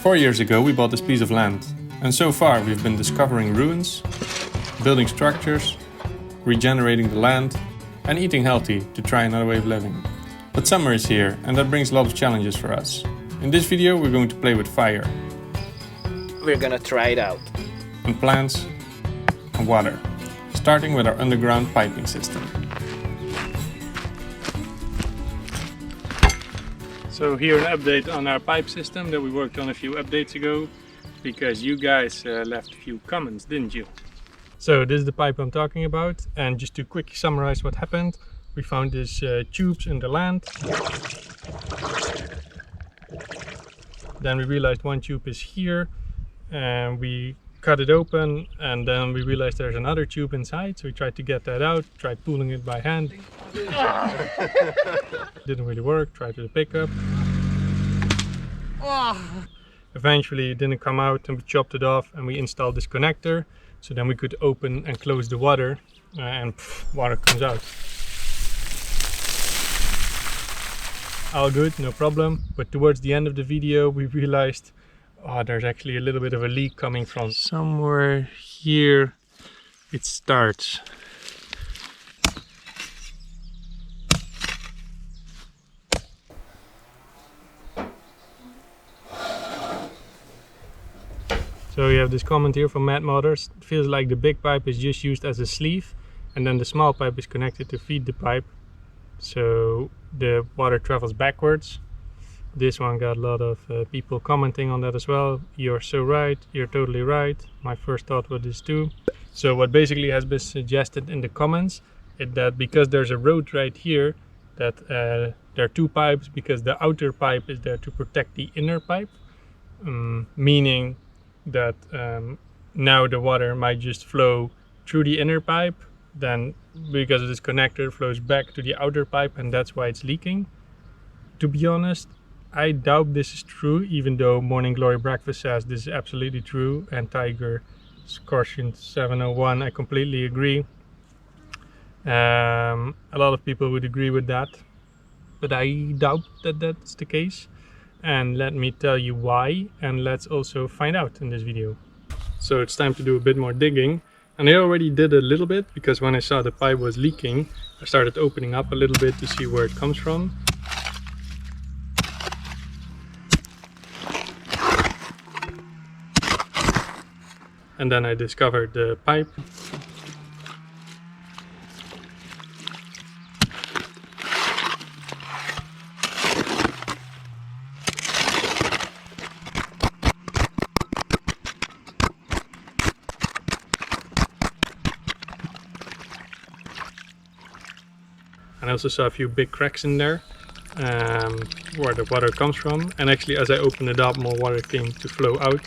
4 years ago we bought this piece of land, and so far we've been discovering ruins, building structures, regenerating the land, and eating healthy to try another way of living. But summer is here, and that brings a lot of challenges for us. In this video we're going to play with fire. We're gonna try it out. And plants and water, starting with our underground piping system. So here an update on our pipe system that we worked on a few updates ago, because you guys left a few comments, didn't you? So this is the pipe I'm talking about, and just to quickly summarize what happened, we found these tubes in the land. Then we realized one tube is here, and we cut it open, and then we realized there's another tube inside, so we tried to get that out, tried pulling it by hand. Didn't really work, tried with a pickup. Eventually it didn't come out, and we chopped it off and we installed this connector, so then we could open and close the water, and water comes out. All good, no problem. But towards the end of the video we realized, there's actually a little bit of a leak coming from somewhere here. It starts. So you have this comment here from Matt Mothers. It feels like the big pipe is just used as a sleeve, and then the small pipe is connected to feed the pipe, so the water travels backwards. This one got a lot of people commenting on that as well. You're so right, you're totally right. My first thought was this too. So what basically has been suggested in the comments is that because there's a road right here, that there are two pipes, because the outer pipe is there to protect the inner pipe, meaning that now the water might just flow through the inner pipe, then because of this connector flows back to the outer pipe, and that's why it's leaking. To be honest, I doubt this is true, even though Morning Glory Breakfast says this is absolutely true, and Tiger Scorpion 701, I completely agree. A lot of people would agree with that, but I doubt that that's the case. And let me tell you why, and let's also find out in this video. So it's time to do a bit more digging, and I already did a little bit, because when I saw the pipe was leaking, I started opening up a little bit to see where it comes from. And then I discovered the pipe. And I also saw a few big cracks in there, where the water comes from. And actually, as I opened it up, more water came to flow out.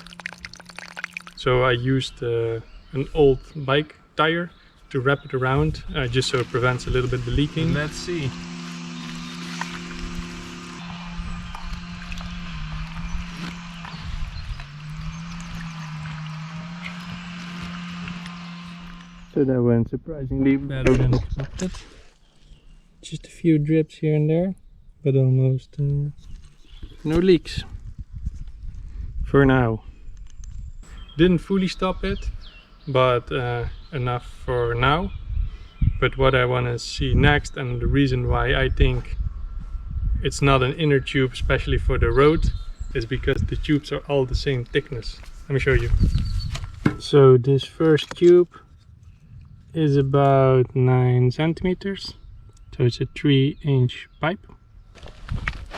So I used an old bike tire to wrap it around, just so it prevents a little bit the leaking. Let's see. So that went surprisingly better than expected. Just a few drips here and there, but almost no leaks for now. Didn't fully stop it, but enough for now. But what I want to see next, and the reason why I think it's not an inner tube, especially for the road, is because the tubes are all the same thickness. Let me show you. So this first tube is about 9 centimeters. So it's a 3-inch pipe.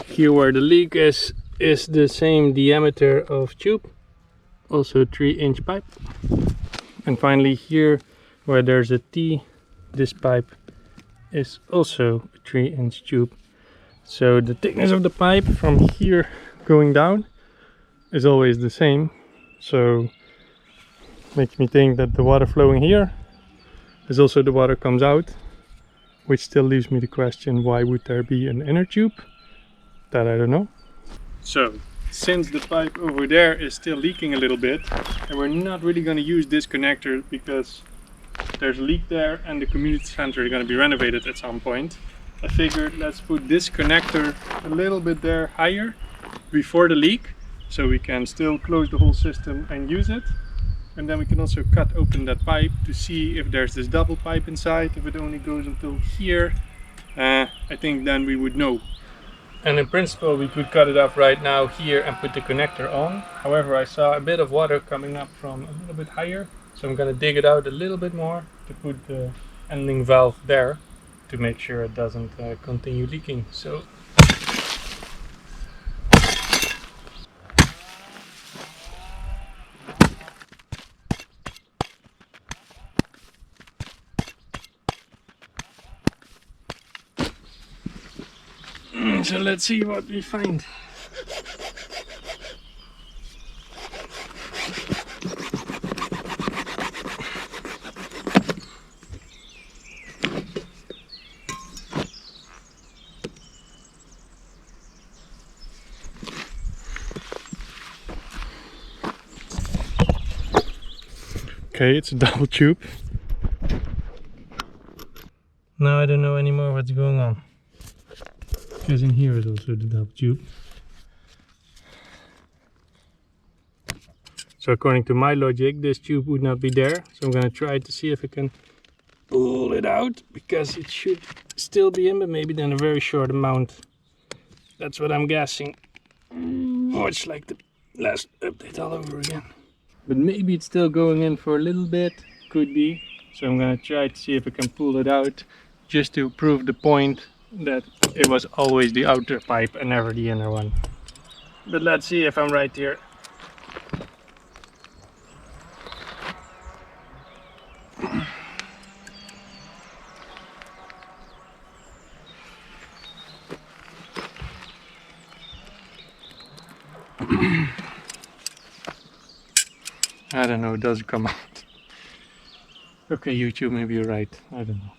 Here where the leak is the same diameter of tube, also a 3-inch pipe. And finally here where there's a T, this pipe is also a 3-inch tube. So the thickness of the pipe from here going down is always the same. So makes me think that the water flowing here is also the water comes out. Which still leaves me the question, why would there be an inner tube? That I don't know. So, since the pipe over there is still leaking a little bit, and we're not really going to use this connector because there's a leak there and the community center is going to be renovated at some point, I figured let's put this connector a little bit there higher before the leak, so we can still close the whole system and use it. And then we can also cut open that pipe to see if there's this double pipe inside. If it only goes until here, I think then we would know. And in principle we could cut it off right now here and put the connector on. However, I saw a bit of water coming up from a little bit higher, so I'm gonna dig it out a little bit more to put the ending valve there to make sure it doesn't continue leaking. So let's see what we find. Okay, it's a double tube. Now I don't know anymore what's going on. Because in here is also the double tube. So according to my logic, this tube would not be there. So I'm gonna try to see if I can pull it out, because it should still be in, but maybe then a very short amount. That's what I'm guessing. Oh, it's like the last update all over again. But maybe it's still going in for a little bit, could be. So I'm gonna try to see if I can pull it out, just to prove the point that it was always the outer pipe and never the inner one. But let's see if I'm right here. I don't know, it doesn't come out. Okay, YouTube, maybe you're right. I don't know.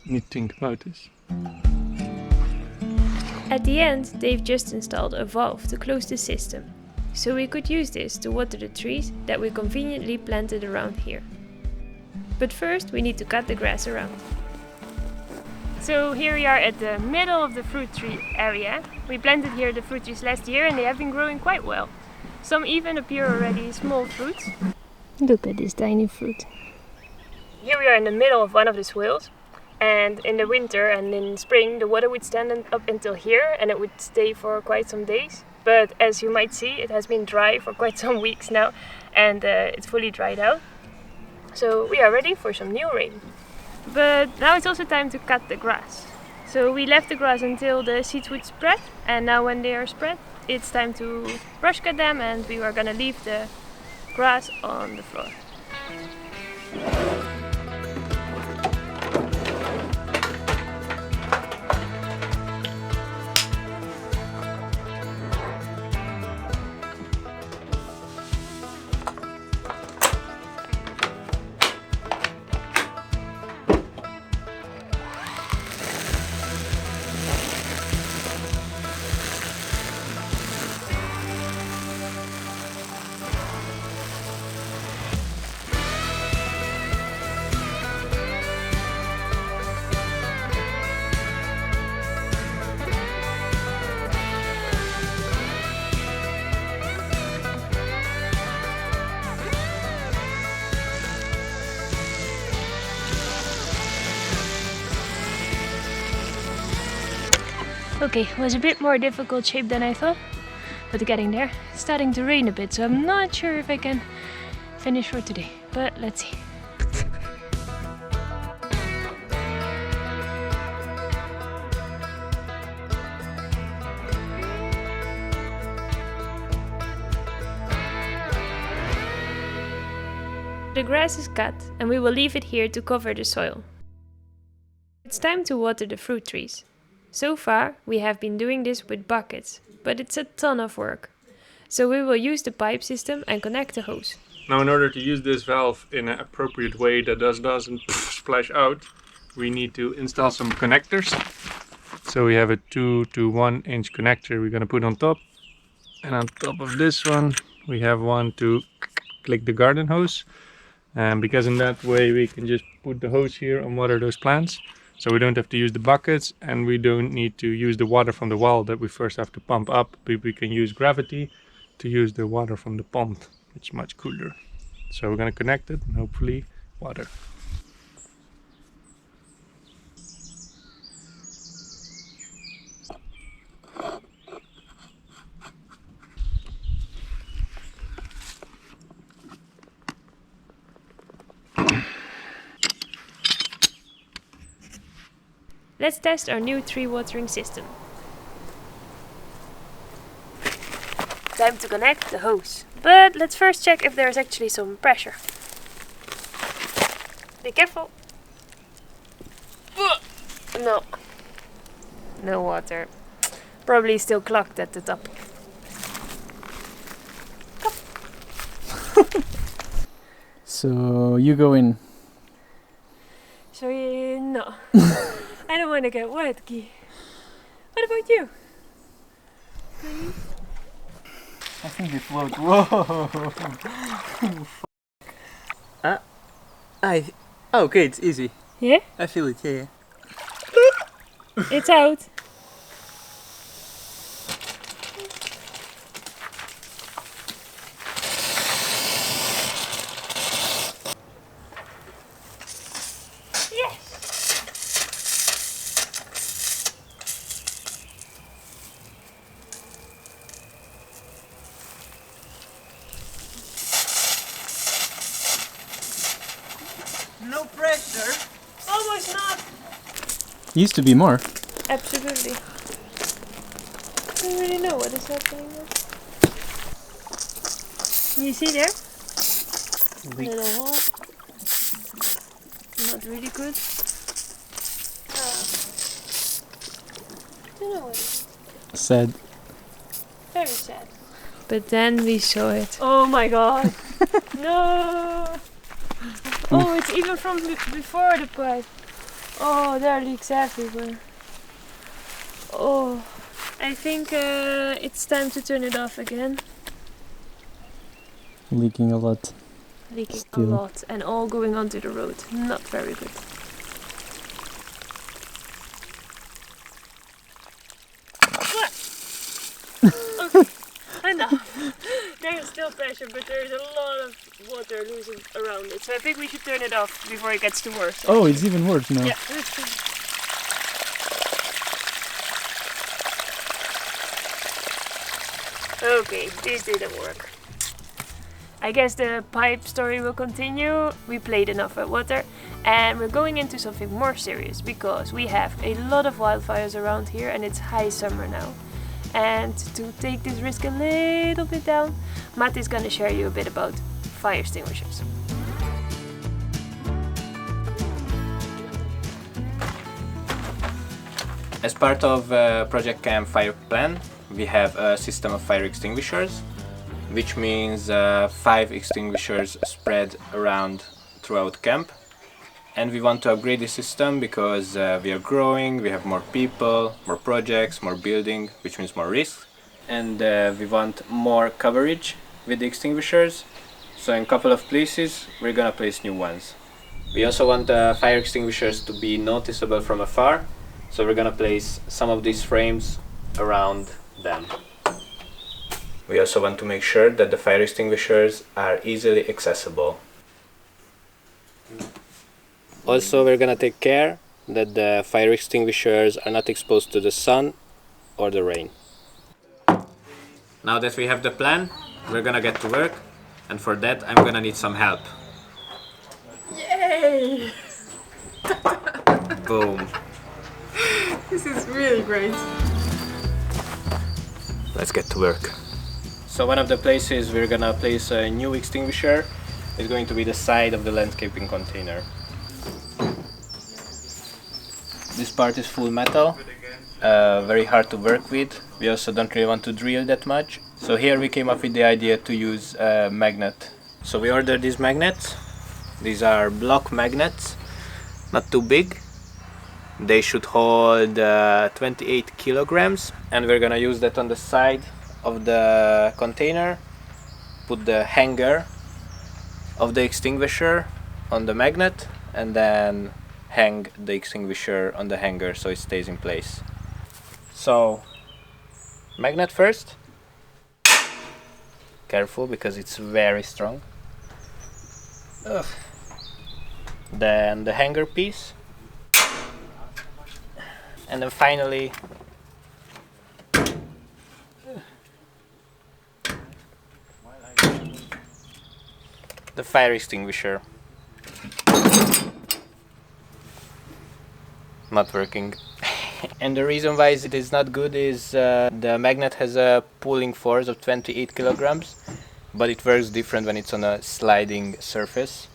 Need to think about this. At the end, they've just installed a valve to close the system, so we could use this to water the trees that we conveniently planted around here. But first we need to cut the grass around. So here we are at the middle of the fruit tree area. We planted here the fruit trees last year and they have been growing quite well. Some even appear already small fruits. Look at this tiny fruit. Here we are in the middle of one of the swales. And in the winter and in spring the water would stand up until here and it would stay for quite some days. But as you might see, it has been dry for quite some weeks now and it's fully dried out. So we are ready for some new rain. But now it's also time to cut the grass. So we left the grass until the seeds would spread, and now when they are spread it's time to brush cut them, and we are gonna leave the grass on the floor. Okay, it was a bit more difficult shape than I thought, but getting there. It's starting to rain a bit, so I'm not sure if I can finish for today, but let's see. The grass is cut and we will leave it here to cover the soil. It's time to water the fruit trees. So far we have been doing this with buckets, but it's a ton of work. So we will use the pipe system and connect the hose. Now in order to use this valve in an appropriate way that doesn't splash out, we need to install some connectors. So we have a 2 to 1 inch connector we're going to put on top. And on top of this one we have one to click the garden hose. Because in that way we can just put the hose here and water those plants. So we don't have to use the buckets, and we don't need to use the water from the well that we first have to pump up. But we can use gravity to use the water from the pond, which is much cooler. So we're gonna connect it and hopefully water. Let's test our new tree watering system. Time to connect the hose. But let's first check if there is actually some pressure. Be careful. No. No water. Probably still clogged at the top. So you go in. So no. I don't want to get wet, Guy. What about you? Please? I think you float. Whoa! Okay, it's easy. Yeah? I feel it, yeah. It's out. No pressure. Almost not. Used to be more. Absolutely. I don't really know what is happening there. You see there? Little hole. Not really good. Don't know what it is. Sad. Very sad. But then we saw it. Oh my god. No. Oh, it's even from before the pipe. Oh, there are leaks everywhere. Oh, I think it's time to turn it off again. Leaking a lot. Leaking Still. a lot and all going onto the road. Not very good. Okay, enough. There's still pressure, but there's a lot of water losing around it. So I think we should turn it off before it gets too worse. Oh, it's even worse now. Yeah, let's do it. Okay, this didn't work. I guess the pipe story will continue. We played enough with water and we're going into something more serious because we have a lot of wildfires around here and it's high summer now. And to take this risk a little bit down, Matt is gonna share you a bit about fire extinguishers. As part of Project Kamp Fire Plan, we have a system of fire extinguishers, which means 5 extinguishers spread around throughout camp. And we want to upgrade the system because we are growing, we have more people, more projects, more building, which means more risks. And we want more coverage with the extinguishers. So in a couple of places we're gonna place new ones. We also want fire extinguishers to be noticeable from afar. So we're gonna place some of these frames around them. We also want to make sure that the fire extinguishers are easily accessible. Also, we're gonna take care that the fire extinguishers are not exposed to the sun or the rain. Now that we have the plan, we're gonna get to work, and for that I'm gonna need some help. Yay! Boom. This is really great. Let's get to work. So one of the places we're gonna place a new extinguisher is going to be the side of the landscaping container. This part is full metal, very hard to work with. We also don't really want to drill that much. So here we came up with the idea to use a magnet. So we ordered these magnets. These are block magnets, not too big. They should hold 28 kilograms, and we're gonna use that on the side of the container. Put the hanger of the extinguisher on the magnet and then hang the extinguisher on the hanger so it stays in place. So, magnet first. Careful because it's very strong. Ugh. Then the hanger piece. And then finally the fire extinguisher. Not working. And the reason why it is not good is the magnet has a pulling force of 28 kilograms, but it works different when it's on a sliding surface.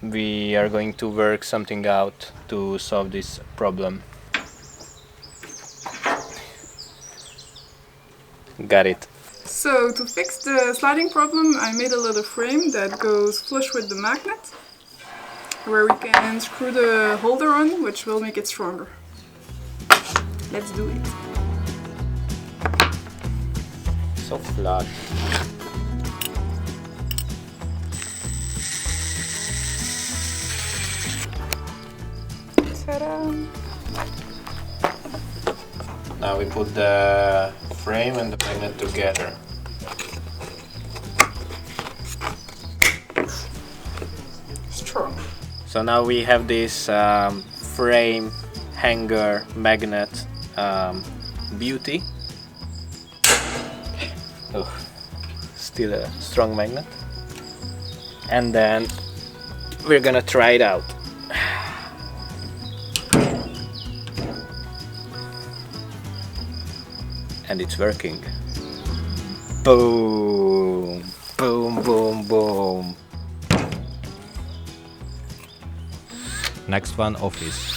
We are going to work something out to solve this problem. Got it. So to fix the sliding problem, I made a little frame that goes flush with the magnet, where we can screw the holder on, which will make it stronger. Let's do it. So flat. Ta-da! Now we put the frame and the magnet together. Strong. So now we have this frame, hanger, magnet beauty. Oh, still a strong magnet. And then we're gonna try it out. And it's working. Boom! Boom, boom, boom. Next one, office.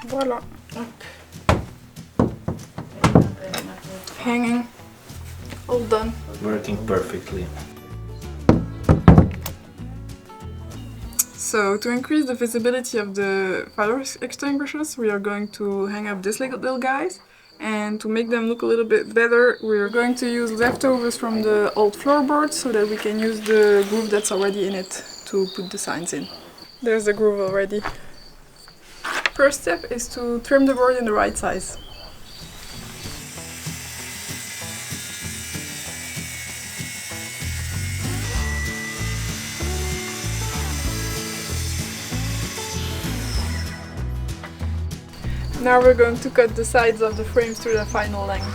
Voila. Hanging. All done. Working perfectly. So to increase the visibility of the fire extinguishers, we are going to hang up these little guys. And to make them look a little bit better, we are going to use leftovers from the old floorboards so that we can use the groove that's already in it to put the signs in. There's the groove already. First step is to trim the board in the right size. Now we're going to cut the sides of the frames to their final length.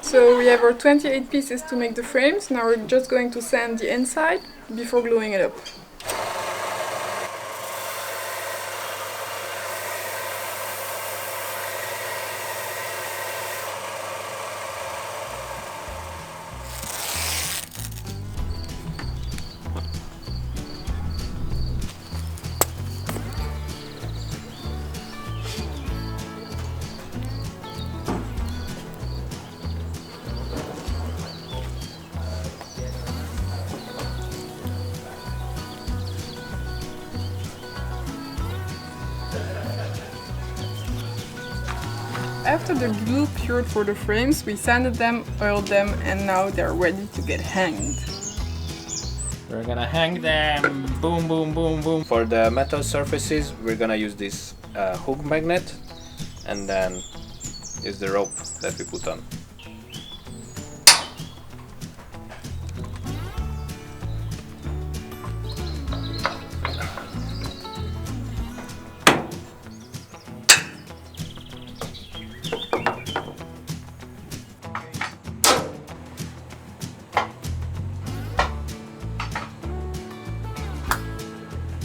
So we have our 28 pieces to make the frames. Now we're just going to sand the inside before gluing it up. After the glue cured for the frames, we sanded them, oiled them, and now they're ready to get hanged. We're gonna hang them, boom, boom, boom, boom. For the metal surfaces, we're gonna use this hook magnet and then use the rope that we put on.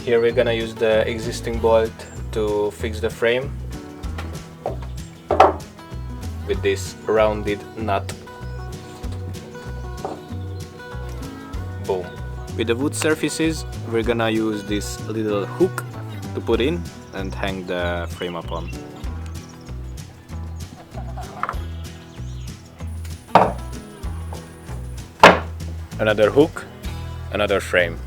Here we're gonna use the existing bolt to fix the frame with this rounded nut. Boom. With the wood surfaces, we're gonna use this little hook to put in and hang the frame up on. another hook, another frame.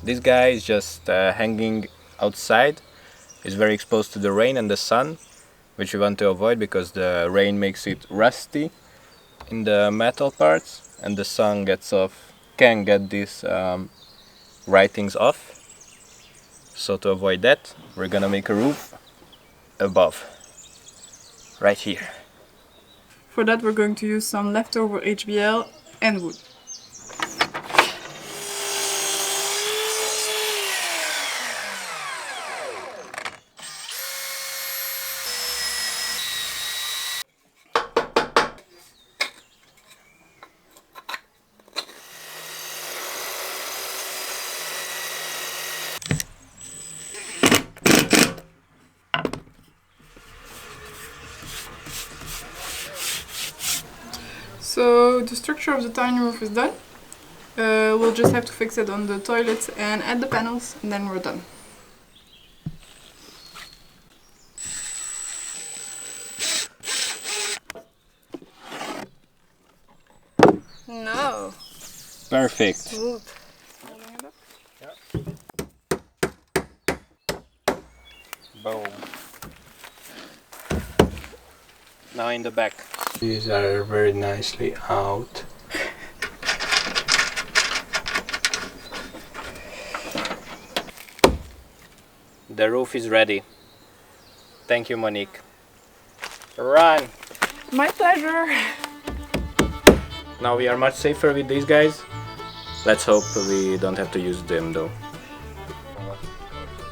This guy is just hanging outside. It's very exposed to the rain and the sun, which we want to avoid because the rain makes it rusty in the metal parts and the sun can get these writings off. So to avoid that, we're gonna make a roof above, right here. For that we're going to use some leftover HBL and wood. So the structure of the tiny roof is done. We'll just have to fix it on the toilets and add the panels, and then we're done. No. Perfect. Smooth. Boom. Now in the back. These are very nicely out. The roof is ready. Thank you, Monique. Run! My pleasure. Now we are much safer with these guys. Let's hope we don't have to use them though.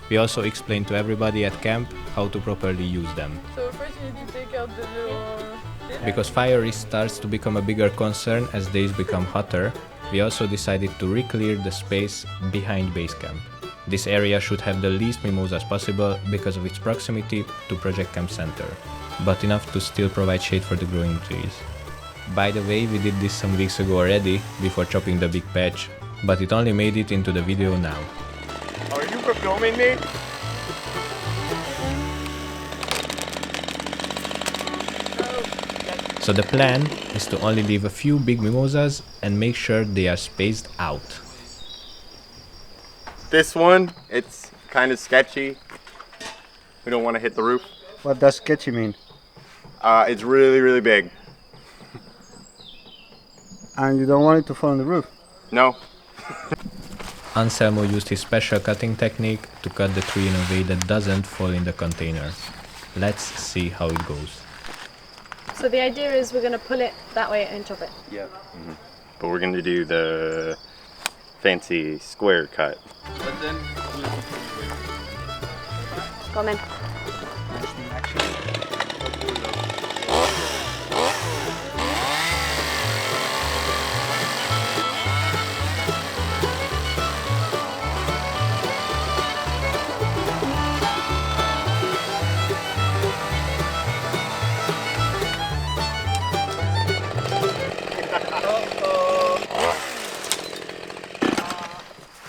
We also explained to everybody at camp how to properly use them. So first you need to take out the little... Because fire risk starts to become a bigger concern as days become hotter, we also decided to re-clear the space behind base camp. This area should have the least mimosas possible because of its proximity to Project Camp Center, but enough to still provide shade for the growing trees. By the way, we did this some weeks ago already, before chopping the big patch, but it only made it into the video now. Are you filming me? So the plan is to only leave a few big mimosas and make sure they are spaced out. This one, it's kind of sketchy. We don't want to hit the roof. What does sketchy mean? It's really, really big. And you don't want it to fall on the roof? No. Anselmo used his special cutting technique to cut the tree in a way that doesn't fall in the container. Let's see how it goes. So the idea is we're going to pull it that way and chop it. Yeah. But we're going to do the fancy square cut. Go on then.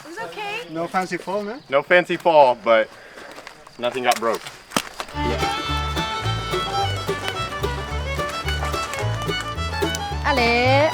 It's okay. No fancy fall, no? No fancy fall, but nothing got broke. Allez.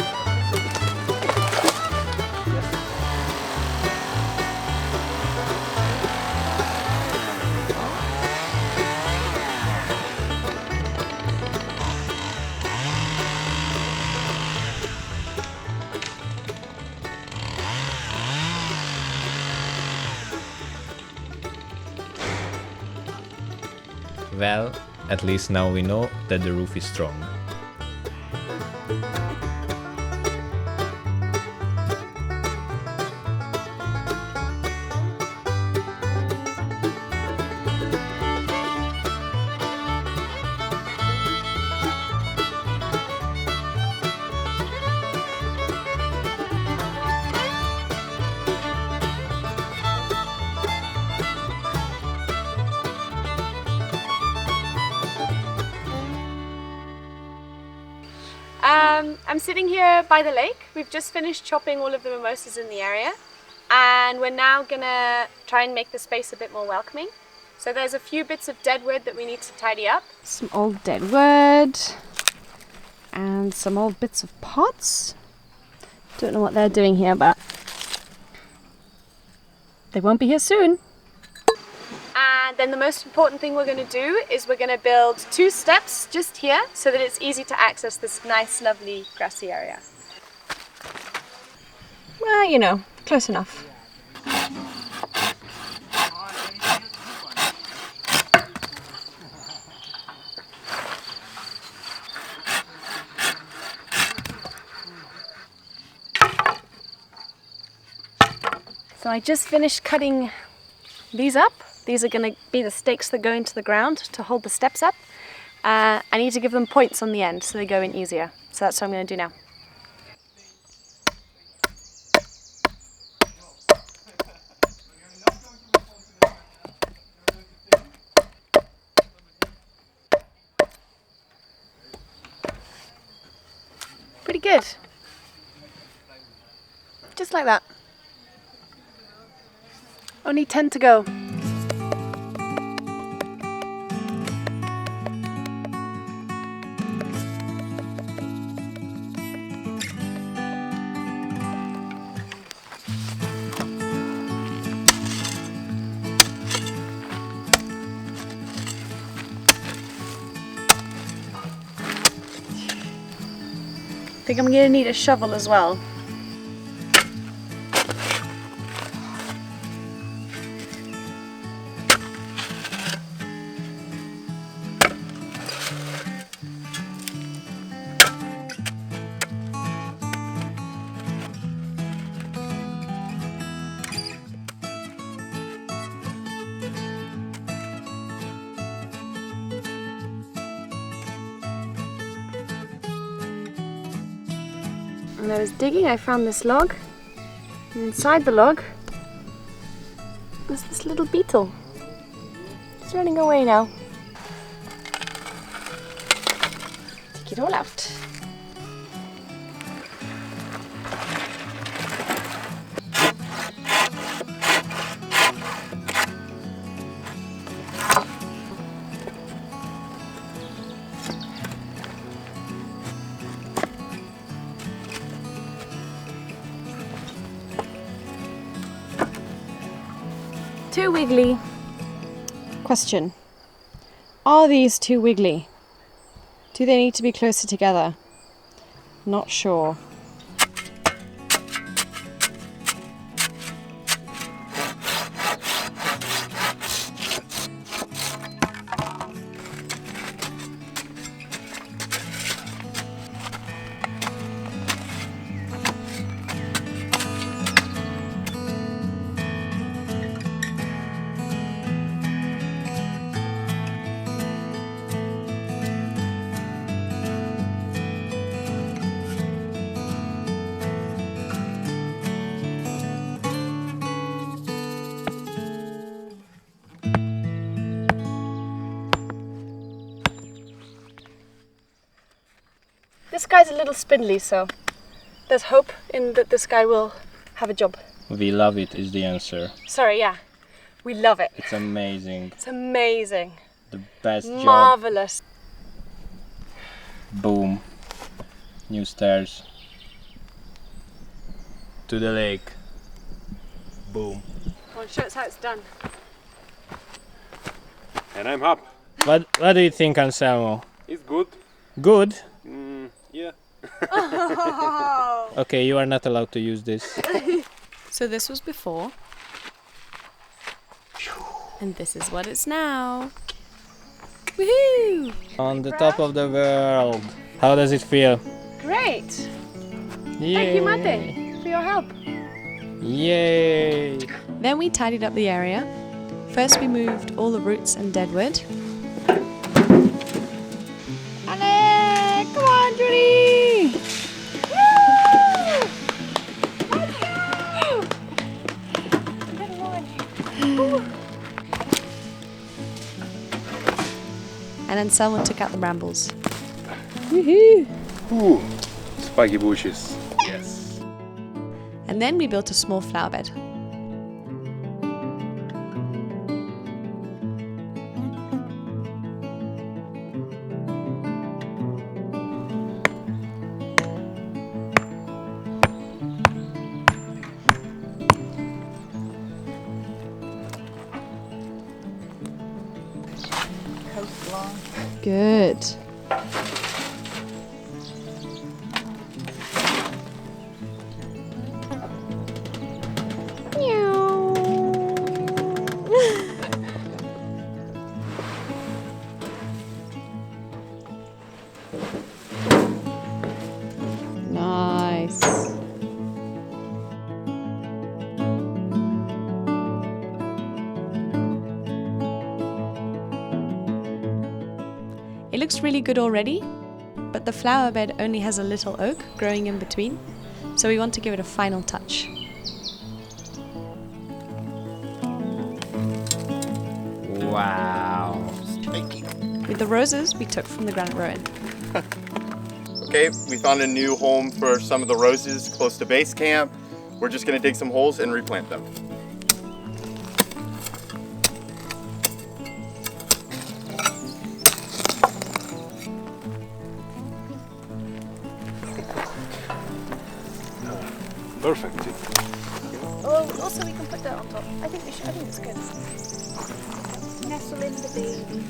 Well, at least now we know that the roof is strong. I'm sitting here by the lake. We've just finished chopping all of the mimosas in the area, and we're now gonna try and make the space a bit more welcoming. So there's a few bits of dead wood that we need to tidy up. Some old dead wood and some old bits of pots. Don't know what they're doing here, but they won't be here soon. And then the most important thing we're going to do is we're going to build 2 steps just here so that it's easy to access this nice, lovely grassy area. Well, you know, close enough. So I just finished cutting these up. These are going to be the stakes that go into the ground to hold the steps up. I need to give them points on the end so they go in easier. So that's what I'm going to do now. Pretty good. Just like that. Only 10 to go. I think I'm going to need a shovel as well. When I was digging, I found this log, and inside the log was this little beetle. It's running away now. Take it all out. Too wiggly. Question. Are these too wiggly? Do they need to be closer together? Not sure. This guy's a little spindly, so there's hope in that this guy will have a job. We love it is the answer. Sorry, yeah. We love it. It's amazing. It's amazing. The best job. Marvelous. Boom. New stairs. To the lake. Boom. Well, show us how it's done. And I'm up. What do you think, Anselmo? It's good. Good? Yeah. Okay, you are not allowed to use this. So this was before. And this is what it's now. Woohoo! On the top of the world. How does it feel? Great. Yay. Thank you, Mate, for your help. Yay! Then we tidied up the area. First we moved all the roots and deadwood. Ale, come on, Judy! Woo! Let's go! And then someone took out the brambles. Ooh, it's spiky bushes. Yes. And then we built a small flower bed. Good. Nice. It looks really good already, but the flower bed only has a little oak growing in between, so we want to give it a final touch. Wow. With the roses we took from the granite ruin. Okay, we found a new home for some of the roses close to base camp. We're just gonna dig some holes and replant them. Perfect. Oh, also we can put that on top. I think we should. I think it's good. Nestle in the baby.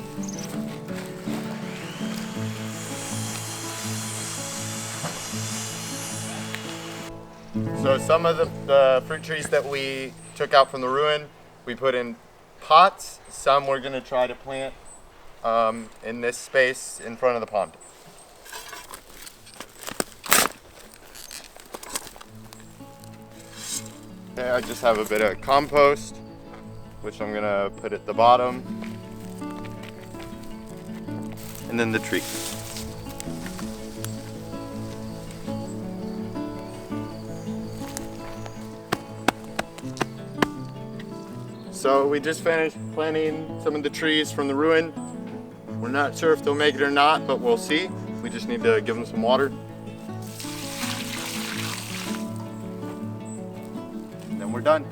So some of the fruit trees that we took out from the ruin, we put in pots. Some we're gonna try to plant in this space in front of the pond. Okay, I just have a bit of compost, which I'm gonna put at the bottom. And then the tree. So we just finished planting some of the trees from the ruin. We're not sure if they'll make it or not, but we'll see. We just need to give them some water. Then we're done.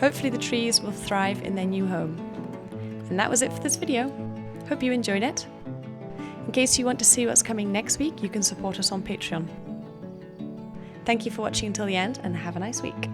Hopefully the trees will thrive in their new home. And that was it for this video. Hope you enjoyed it. In case you want to see what's coming next week, you can support us on Patreon. Thank you for watching until the end and have a nice week.